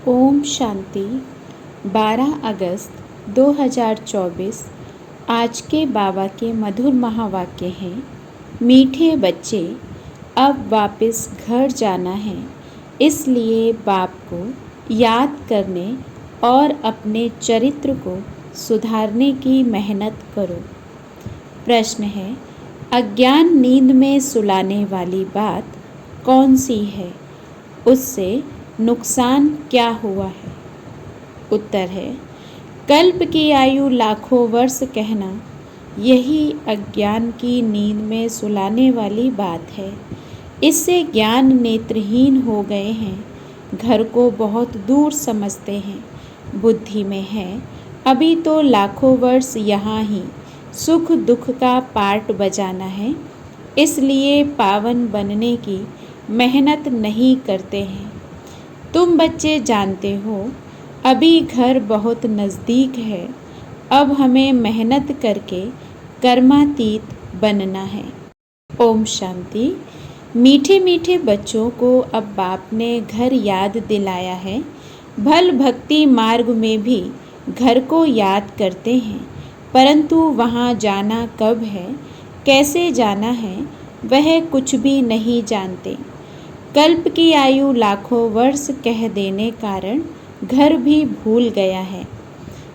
ओम शांति। 12 अगस्त 2024 आज के बाबा के मधुर महावाक्य हैं। मीठे बच्चे, अब वापस घर जाना है, इसलिए बाप को याद करने और अपने चरित्र को सुधारने की मेहनत करो। प्रश्न है, अज्ञान नींद में सुलाने वाली बात कौन सी है? उससे नुकसान क्या हुआ है? उत्तर है, कल्प की आयु लाखों वर्ष कहना, यही अज्ञान की नींद में सुलाने वाली बात है। इससे ज्ञान नेत्रहीन हो गए हैं, घर को बहुत दूर समझते हैं, बुद्धि में है अभी तो लाखों वर्ष यहाँ ही सुख दुख का पार्ट बजाना है, इसलिए पावन बनने की मेहनत नहीं करते हैं। तुम बच्चे जानते हो अभी घर बहुत नज़दीक है, अब हमें मेहनत करके कर्मातीत बनना है। ओम शांति। मीठे मीठे बच्चों को अब बाप ने घर याद दिलाया है। भल भक्ति मार्ग में भी घर को याद करते हैं, परंतु वहाँ जाना कब है, कैसे जाना है, वह कुछ भी नहीं जानते। कल्प की आयु लाखों वर्ष कह देने कारण घर भी भूल गया है।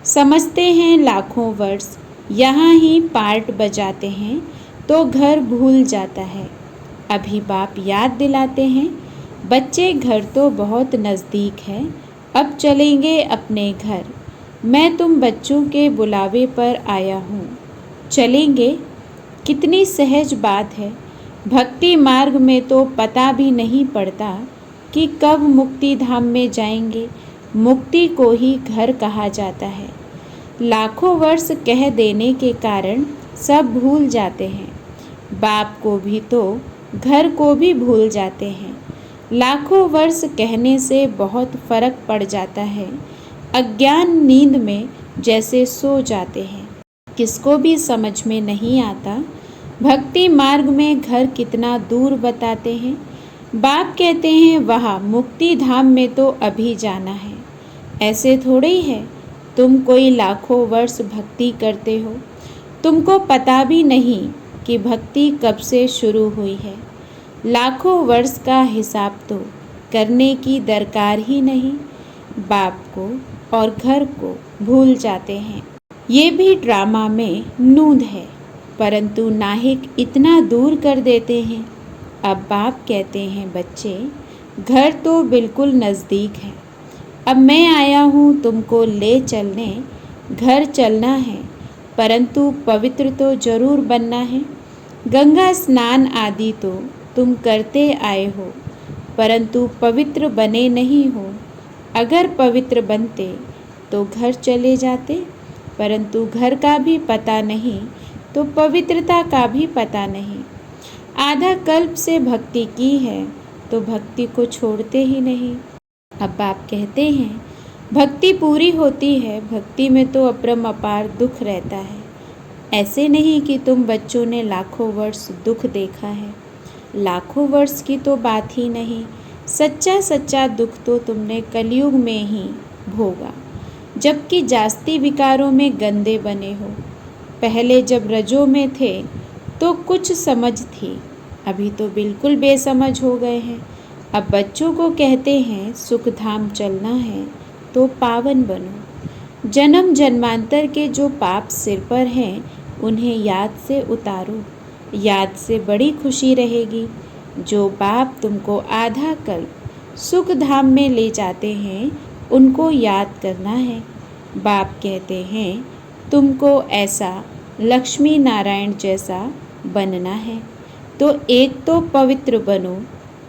समझते हैं लाखों वर्ष यहाँ ही पार्ट बजाते हैं तो घर भूल जाता है। अभी बाप याद दिलाते हैं, बच्चे घर तो बहुत नज़दीक है, अब चलेंगे अपने घर। मैं तुम बच्चों के बुलावे पर आया हूँ, चलेंगे। कितनी सहज बात है। भक्ति मार्ग में तो पता भी नहीं पड़ता कि कब मुक्ति धाम में जाएंगे। मुक्ति को ही घर कहा जाता है। लाखों वर्ष कह देने के कारण सब भूल जाते हैं। बाप को भी तो घर को भी भूल जाते हैं। लाखों वर्ष कहने से बहुत फर्क पड़ जाता है। अज्ञान नींद में जैसे सो जाते हैं, किसको भी समझ में नहीं आता। भक्ति मार्ग में घर कितना दूर बताते हैं। बाप कहते हैं वहाँ मुक्ति धाम में तो अभी जाना है। ऐसे थोड़े ही है तुम कोई लाखों वर्ष भक्ति करते हो, तुमको पता भी नहीं कि भक्ति कब से शुरू हुई है। लाखों वर्ष का हिसाब तो करने की दरकार ही नहीं। बाप को और घर को भूल जाते हैं। ये भी ड्रामा में नूंद है, परंतु नाहिक इतना दूर कर देते हैं। अब बाप कहते हैं बच्चे, घर तो बिल्कुल नज़दीक है, अब मैं आया हूँ तुमको ले चलने। घर चलना है, परंतु पवित्र तो जरूर बनना है। गंगा स्नान आदि तो तुम करते आए हो, परंतु पवित्र बने नहीं हो। अगर पवित्र बनते तो घर चले जाते, परंतु घर का भी पता नहीं तो पवित्रता का भी पता नहीं। आधा कल्प से भक्ति की है तो भक्ति को छोड़ते ही नहीं। अब आप कहते हैं भक्ति पूरी होती है, भक्ति में तो अपरंपार दुख रहता है। ऐसे नहीं कि तुम बच्चों ने लाखों वर्ष दुख देखा है। लाखों वर्ष की तो बात ही नहीं, सच्चा सच्चा दुख तो तुमने कलयुग में ही भोगा, जबकि जास्ती विकारों में गंदे बने हो। पहले जब रजों में थे तो कुछ समझ थी, अभी तो बिल्कुल बेसमझ हो गए हैं। अब बच्चों को कहते हैं सुख धाम चलना है तो पावन बनो। जन्म जन्मांतर के जो पाप सिर पर हैं उन्हें याद से उतारो, याद से बड़ी खुशी रहेगी। जो बाप तुमको आधा कल्प सुख धाम में ले जाते हैं उनको याद करना है। बाप कहते हैं तुमको ऐसा लक्ष्मी नारायण जैसा बनना है, तो एक तो पवित्र बनो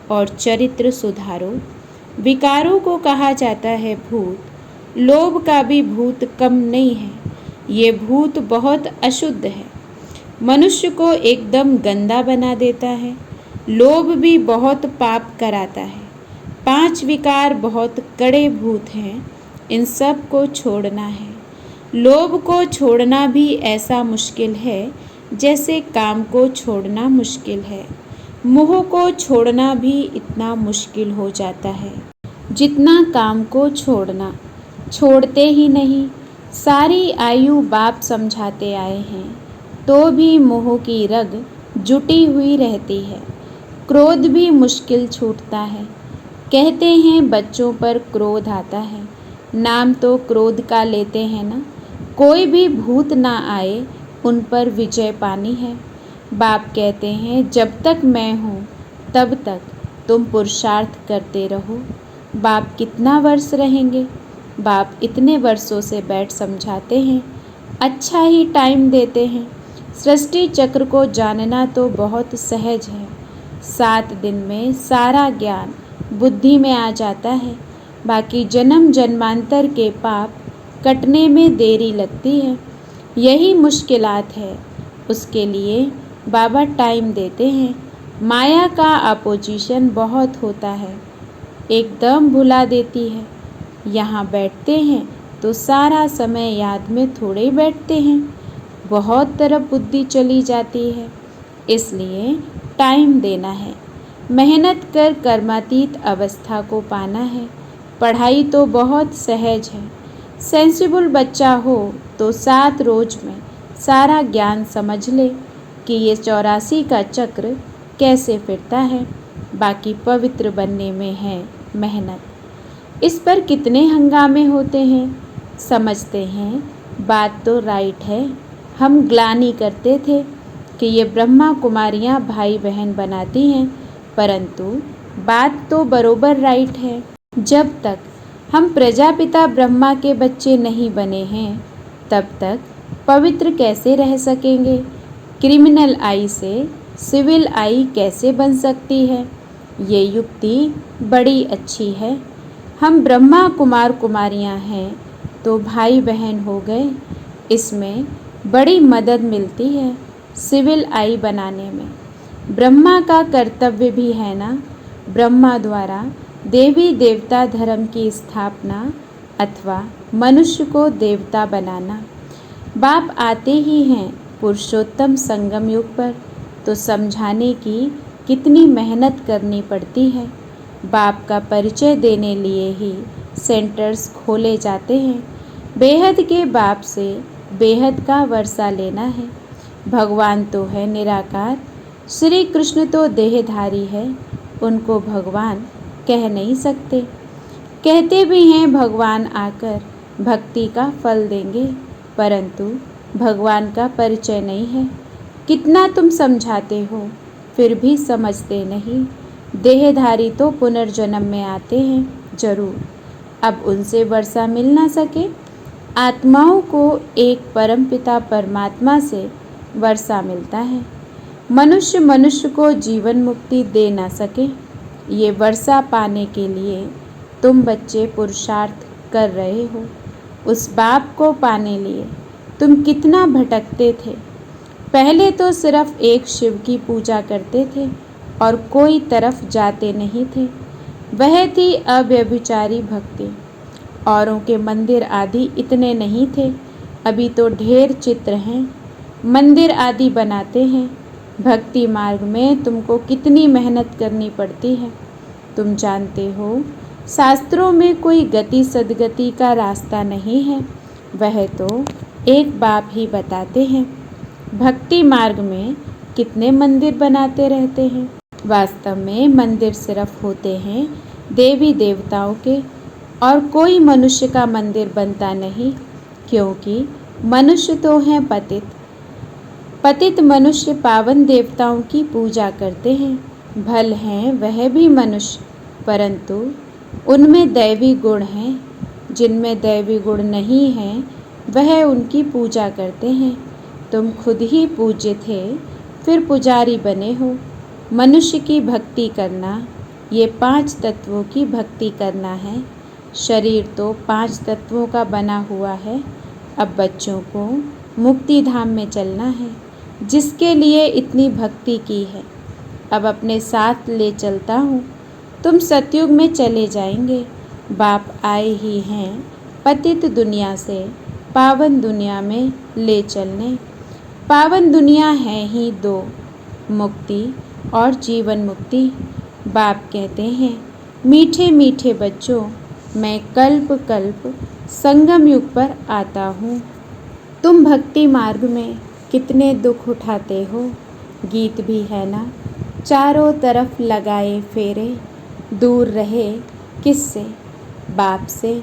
और चरित्र सुधारो। विकारों को कहा जाता है भूत, लोभ का भी भूत कम नहीं है। ये भूत बहुत अशुद्ध है, मनुष्य को एकदम गंदा बना देता है। लोभ भी बहुत पाप कराता है। 5 विकार बहुत कड़े भूत हैं, इन सब को छोड़ना है। लोभ को छोड़ना भी ऐसा मुश्किल है जैसे काम को छोड़ना मुश्किल है। मोह को छोड़ना भी इतना मुश्किल हो जाता है। जितना काम को छोड़ना, छोड़ते ही नहीं। सारी आयु बाप समझाते आए हैं, तो भी मोह की रग जुटी हुई रहती है। क्रोध भी मुश्किल छूटता है। कहते हैं बच्चों पर क्रोध आता है, नाम तो क्रोध का लेते हैं ना। कोई भी भूत ना आए, उन पर विजय पानी है। बाप कहते हैं जब तक मैं हूँ तब तक तुम पुरुषार्थ करते रहो। बाप कितना वर्ष रहेंगे? बाप इतने वर्षों से बैठ समझाते हैं, अच्छा ही टाइम देते हैं। सृष्टि चक्र को जानना तो बहुत सहज है। 7 दिन में सारा ज्ञान बुद्धि में आ जाता है। बाकी जन्म जन्मांतर के पाप कटने में देरी लगती है। यही मुश्किलात है, उसके लिए बाबा टाइम देते हैं। माया का अपोजिशन बहुत होता है, एकदम भुला देती है। यहाँ बैठते हैं तो सारा समय याद में थोड़े ही बैठते हैं, बहुत तरफ बुद्धि चली जाती है। इसलिए टाइम देना है, मेहनत कर कर्मातीत अवस्था को पाना है। पढ़ाई तो बहुत सहज है। सेंसिबल बच्चा हो तो 7 रोज में सारा ज्ञान समझ ले कि ये 84 का चक्र कैसे फिरता है। बाकी पवित्र बनने में है मेहनत। इस पर कितने हंगामे होते हैं। समझते हैं बात तो राइट है। हम ग्लानि करते थे कि ये ब्रह्मा कुमारियाँ भाई बहन बनाती हैं, परंतु बात तो बरोबर राइट है। जब तक हम प्रजापिता ब्रह्मा के बच्चे नहीं बने हैं, तब तक पवित्र कैसे रह सकेंगे? क्रिमिनल आई से सिविल आई कैसे बन सकती है? ये युक्ति बड़ी अच्छी है। हम ब्रह्मा कुमार कुमारियाँ हैं तो भाई बहन हो गए। इसमें बड़ी मदद मिलती है सिविल आई बनाने में। ब्रह्मा का कर्तव्य भी है ना, ब्रह्मा द्वारा देवी देवता धर्म की स्थापना अथवा मनुष्य को देवता बनाना। बाप आते ही हैं पुरुषोत्तम संगम युग पर, तो समझाने की कितनी मेहनत करनी पड़ती है। बाप का परिचय देने लिए ही सेंटर्स खोले जाते हैं। बेहद के बाप से बेहद का वर्षा लेना है। भगवान तो है निराकार, श्री कृष्ण तो देहधारी है, उनको भगवान कह नहीं सकते। कहते भी हैं भगवान आकर भक्ति का फल देंगे, परंतु भगवान का परिचय नहीं है। कितना तुम समझाते हो, फिर भी समझते नहीं। देहधारी तो पुनर्जन्म में आते हैं जरूर, अब उनसे वर्षा मिल ना सके। आत्माओं को एक परमपिता परमात्मा से वर्षा मिलता है। मनुष्य मनुष्य को जीवन मुक्ति दे ना सके। ये वर्षा पाने के लिए तुम बच्चे पुरुषार्थ कर रहे हो। उस बाप को पाने लिए तुम कितना भटकते थे। पहले तो सिर्फ एक शिव की पूजा करते थे और कोई तरफ जाते नहीं थे। वह थी अव्यभिचारी भक्ति। औरों के मंदिर आदि इतने नहीं थे, अभी तो ढेर चित्र हैं। मंदिर आदि बनाते हैं। भक्ति मार्ग में तुमको कितनी मेहनत करनी पड़ती है। तुम जानते हो शास्त्रों में कोई गति सदगति का रास्ता नहीं है, वह तो एक बाप ही बताते हैं। भक्ति मार्ग में कितने मंदिर बनाते रहते हैं। वास्तव में मंदिर सिर्फ होते हैं देवी देवताओं के, और कोई मनुष्य का मंदिर बनता नहीं, क्योंकि मनुष्य तो हैं पतित। पतित मनुष्य पावन देवताओं की पूजा करते हैं। भल हैं वह भी मनुष्य, परंतु उनमें दैवी गुण हैं। जिनमें दैवी गुण नहीं हैं, वह उनकी पूजा करते हैं। तुम खुद ही पूज्य थे, फिर पुजारी बने हो। मनुष्य की भक्ति करना, ये 5 तत्वों की भक्ति करना है। शरीर तो 5 तत्वों का बना हुआ है। अब बच्चों को मुक्ति धाम में चलना है, जिसके लिए इतनी भक्ति की है। अब अपने साथ ले चलता हूँ। तुम सतयुग में चले जाएंगे। बाप आए ही हैं पतित दुनिया से पावन दुनिया में ले चलने। पावन दुनिया है ही 2, मुक्ति और जीवन मुक्ति। बाप कहते हैं मीठे मीठे बच्चों, मैं कल्प कल्प संगम युग पर आता हूँ। तुम भक्ति मार्ग में कितने दुख उठाते हो, गीत भी है ना। चारों तरफ लगाए फेरे, दूर रहे किससे? बाप से।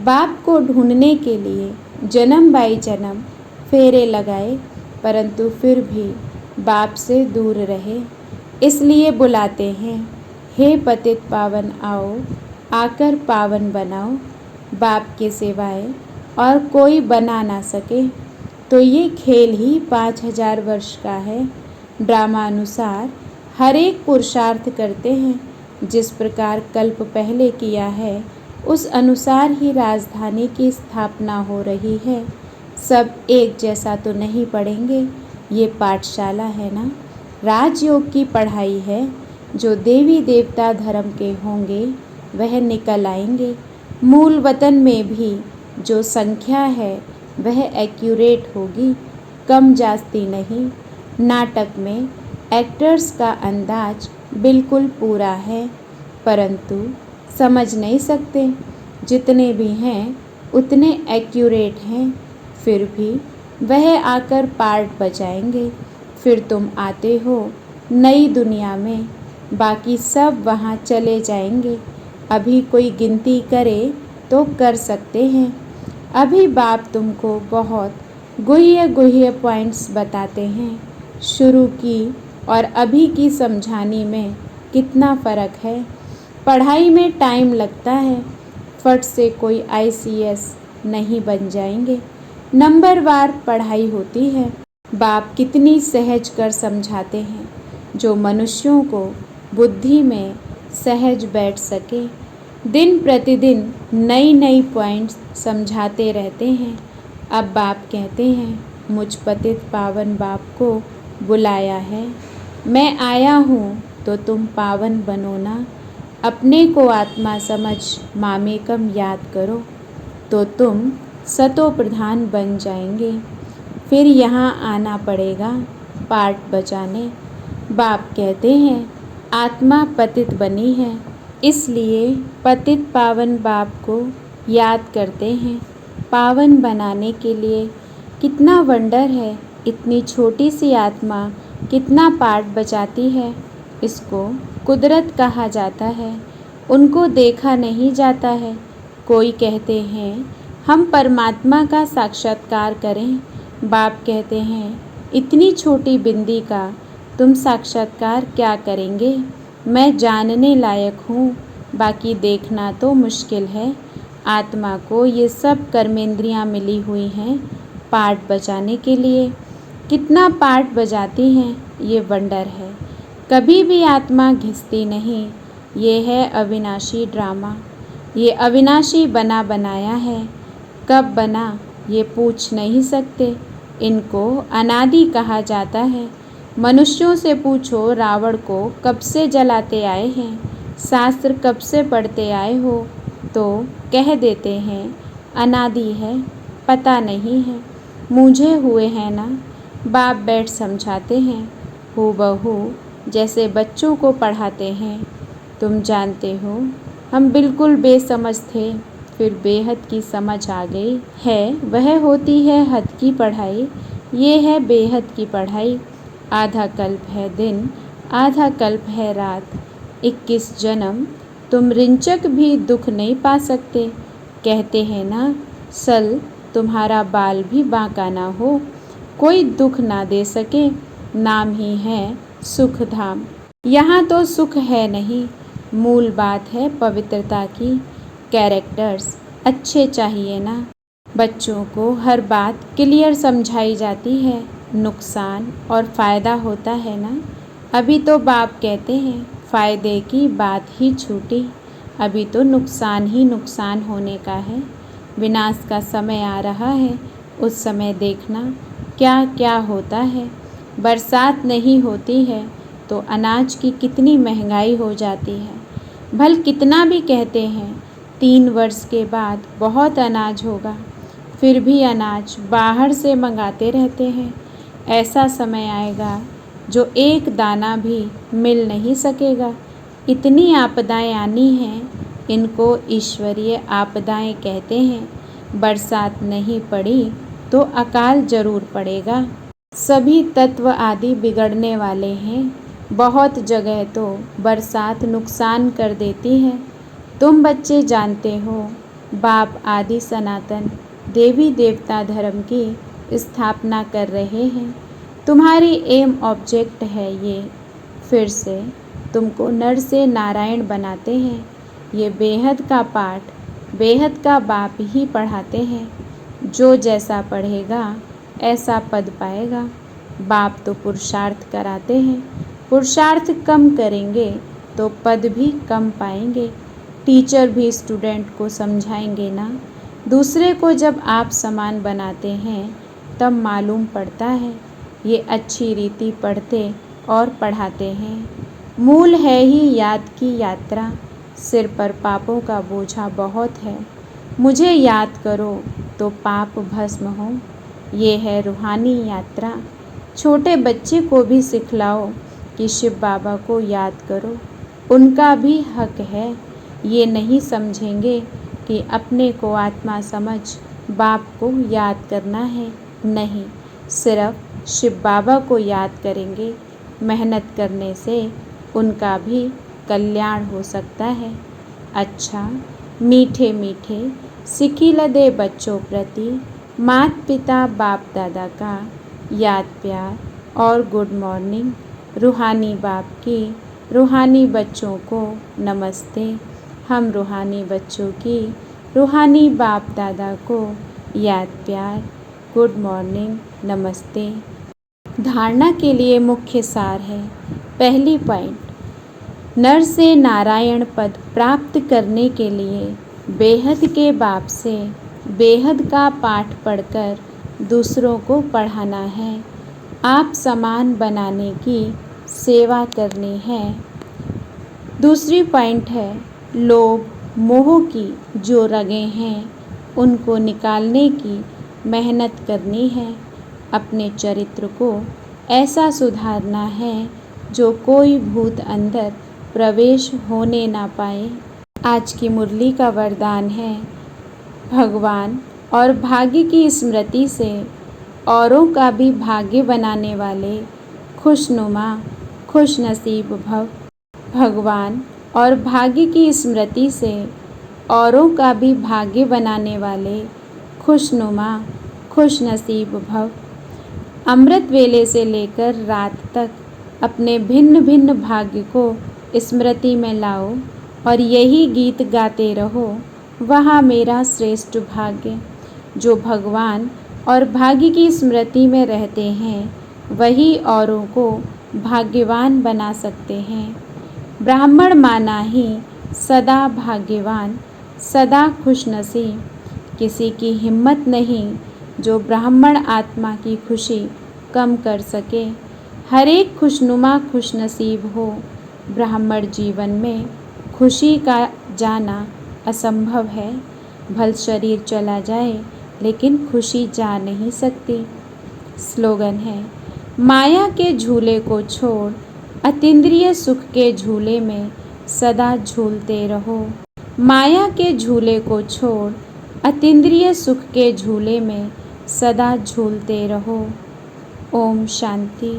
बाप को ढूंढने के लिए जन्म बाई जन्म फेरे लगाए, परंतु फिर भी बाप से दूर रहे। इसलिए बुलाते हैं, हे पतित पावन आओ, आकर पावन बनाओ। बाप के सिवाय और कोई बना ना सके, तो ये खेल ही 5000 वर्ष का है। ड्रामानुसार हर एक पुरुषार्थ करते हैं। जिस प्रकार कल्प पहले किया है, उस अनुसार ही राजधानी की स्थापना हो रही है। सब एक जैसा तो नहीं पढ़ेंगे, ये पाठशाला है ना। राजयोग की पढ़ाई है। जो देवी देवता धर्म के होंगे वह निकल आएंगे। मूल वतन में भी जो संख्या है वह एक्यूरेट होगी, कम जास्ती नहीं। नाटक में एक्टर्स का अंदाज बिल्कुल पूरा है, परंतु समझ नहीं सकते। जितने भी हैं उतने एक्यूरेट हैं, फिर भी वह आकर पार्ट बजाएंगे। फिर तुम आते हो नई दुनिया में, बाकी सब वहाँ चले जाएंगे। अभी कोई गिनती करे तो कर सकते हैं। अभी बाप तुमको बहुत गुह्य गुह्य पॉइंट्स बताते हैं। शुरू की और अभी की समझाने में कितना फ़र्क है। पढ़ाई में टाइम लगता है, फट से कोई ICS नहीं बन जाएंगे। नंबरवार पढ़ाई होती है। बाप कितनी सहज कर समझाते हैं, जो मनुष्यों को बुद्धि में सहज बैठ सके। दिन प्रतिदिन नई नई पॉइंट्स समझाते रहते हैं। अब बाप कहते हैं, मुझ पतित पावन बाप को बुलाया है। मैं आया हूँ तो तुम पावन बनो ना। अपने को आत्मा समझ मामेकम याद करो, तो तुम सतो प्रधान बन जाएंगे। फिर यहाँ आना पड़ेगा पार्ट बजाने। बाप कहते हैं, आत्मा पतित बनी है, इसलिए पतित पावन बाप को याद करते हैं। पावन बनाने के लिए कितना वंडर है। इतनी छोटी सी आत्मा कितना पार्ट बजाती है। इसको कुदरत कहा जाता है। उनको देखा नहीं जाता है। कोई कहते हैं हम परमात्मा का साक्षात्कार करें। बाप कहते हैं, इतनी छोटी बिंदी का तुम साक्षात्कार क्या करेंगे। मैं जानने लायक हूँ, बाकी देखना तो मुश्किल है। आत्मा को ये सब कर्मेंद्रियाँ मिली हुई हैं पार्ट बजाने के लिए। कितना पार्ट बजाती हैं, ये वंडर है। कभी भी आत्मा घिसती नहीं। ये है अविनाशी ड्रामा। ये अविनाशी बना बनाया है। कब बना ये पूछ नहीं सकते। इनको अनादि कहा जाता है। मनुष्यों से पूछो रावण को कब से जलाते आए हैं, शास्त्र कब से पढ़ते आए हो, तो कह देते हैं अनादि है, पता नहीं है। मुझे हुए हैं ना। बाप बैठ समझाते हैं हूबहू जैसे बच्चों को पढ़ाते हैं। तुम जानते हो हम बिल्कुल बेसमझ थे, फिर बेहद की समझ आ गई है। वह होती है हद की पढ़ाई, ये है बेहद की पढ़ाई। आधा कल्प है दिन, आधा कल्प है रात। 21 जन्म तुम रिंचक भी दुख नहीं पा सकते। कहते हैं ना, सल तुम्हारा बाल भी बांका ना हो, कोई दुख ना दे सके। नाम ही है सुख धाम। यहाँ तो सुख है नहीं, मूल बात है पवित्रता की। कैरेक्टर्स अच्छे चाहिए ना। बच्चों को हर बात क्लियर समझाई जाती है। नुकसान और फ़ायदा होता है ना। अभी तो बाप कहते हैं फ़ायदे की बात ही छूटी। अभी तो नुकसान ही नुकसान होने का है। विनाश का समय आ रहा है, उस समय देखना क्या क्या होता है। बरसात नहीं होती है तो अनाज की कितनी महंगाई हो जाती है। भल कितना भी कहते हैं 3 वर्ष के बाद बहुत अनाज होगा, फिर भी अनाज बाहर से मंगाते रहते हैं। ऐसा समय आएगा जो एक दाना भी मिल नहीं सकेगा। इतनी आपदाएं आनी हैं, इनको ईश्वरीय आपदाएं कहते हैं। बरसात नहीं पड़ी तो अकाल जरूर पड़ेगा। सभी तत्व आदि बिगड़ने वाले हैं। बहुत जगह तो बरसात नुकसान कर देती है। तुम बच्चे जानते हो, बाप आदि सनातन देवी देवता धर्म की स्थापना कर रहे हैं। तुम्हारी एम ऑब्जेक्ट है ये। फिर से तुमको नर से नारायण बनाते हैं। ये बेहद का पाठ बेहद का बाप ही पढ़ाते हैं। जो जैसा पढ़ेगा ऐसा पद पाएगा। बाप तो पुरुषार्थ कराते हैं। पुरुषार्थ कम करेंगे तो पद भी कम पाएंगे। टीचर भी स्टूडेंट को समझाएंगे ना। दूसरे को जब आप समान बनाते हैं तब मालूम पड़ता है। ये अच्छी रीति पढ़ते और पढ़ाते हैं। मूल है ही याद की यात्रा। सिर पर पापों का बोझा बहुत है। मुझे याद करो तो पाप भस्म हो। ये है रूहानी यात्रा। छोटे बच्चे को भी सिखलाओ कि शिव बाबा को याद करो। उनका भी हक है। ये नहीं समझेंगे कि अपने को आत्मा समझ बाप को याद करना है। नहीं, सिर्फ शिव बाबा को याद करेंगे। मेहनत करने से उनका भी कल्याण हो सकता है। अच्छा, मीठे मीठे सिखिलदे बच्चों प्रति माता पिता बाप दादा का याद प्यार और गुड मॉर्निंग। रूहानी बाप की रूहानी बच्चों को नमस्ते। हम रूहानी बच्चों की रूहानी बाप दादा को याद प्यार, गुड मॉर्निंग, नमस्ते। धारणा के लिए मुख्य सार है। पहली पॉइंट, नर से नारायण पद प्राप्त करने के लिए बेहद के बाप से बेहद का पाठ पढ़कर दूसरों को पढ़ाना है। आप समान बनाने की सेवा करनी है। दूसरी पॉइंट है, लोभ मोह की जो रगें हैं उनको निकालने की मेहनत करनी है। अपने चरित्र को ऐसा सुधारना है जो कोई भूत अंदर प्रवेश होने ना पाए। आज की मुरली का वरदान है, भगवान और भाग्य की स्मृति से औरों का भी भाग्य बनाने वाले खुशनुमा खुश नसीब भव। भगवान और भाग्य की स्मृति से औरों का भी भाग्य बनाने वाले खुशनुमा खुश नसीब भव। अमृत वेले से लेकर रात तक अपने भिन्न भिन्न भाग्य को स्मृति में लाओ और यही गीत गाते रहो, वहाँ मेरा श्रेष्ठ भाग्य। जो भगवान और भाग्य की स्मृति में रहते हैं वही औरों को भाग्यवान बना सकते हैं। ब्राह्मण माना ही सदा भाग्यवान, सदा खुशनसीब। किसी की हिम्मत नहीं जो ब्राह्मण आत्मा की खुशी कम कर सके। हर एक खुशनुमा खुशनसीब हो। ब्राह्मण जीवन में खुशी का जाना असंभव है। भल शरीर चला जाए लेकिन खुशी जा नहीं सकती। स्लोगन है, माया के झूले को छोड़ अतीन्द्रिय सुख के झूले में सदा झूलते रहो। माया के झूले को छोड़ अतीन्द्रिय सुख के झूले में सदा झूलते रहो। ओम शांति।